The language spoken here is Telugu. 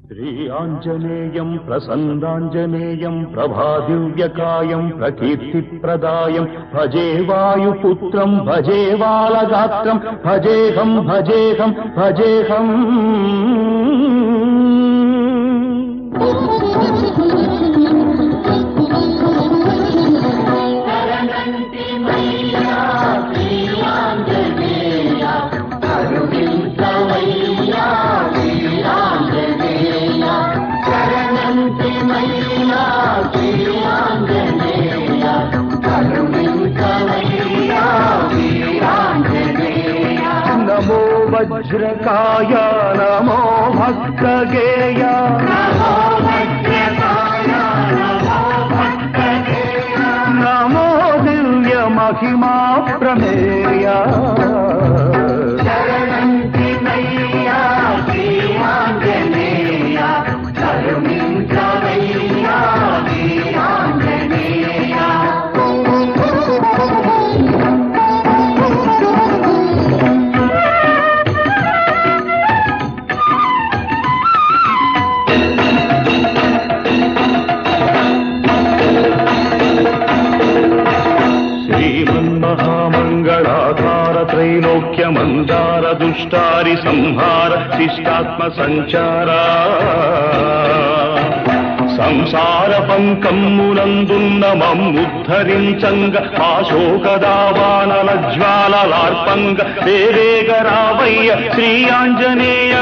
శ్రీ ఆంజనేయం ప్రసన్నాంజనేయం ప్రభాదివ్యకాయం ప్రకీర్తిప్రదాయం భజే వాయుపుత్రం భజే బాలగాత్రం భజేహం భజేహం భజేహం. నమో వజ్రకాయ నమో భక్తగేయ నమో దివ్య మహిమా ప్రమేయ. శ్రీమన్మహామంగళాధార త్రైలోక్య మందార దుష్టారి సంహార శిష్టాత్మ సంచార సంసార పంకమ్మునందున్న మమ్ముద్ధరించంగ ఆశోకదావానల జ్వాలలార్పంగ వేరేగరావయ్య శ్రీ ఆంజనేయ.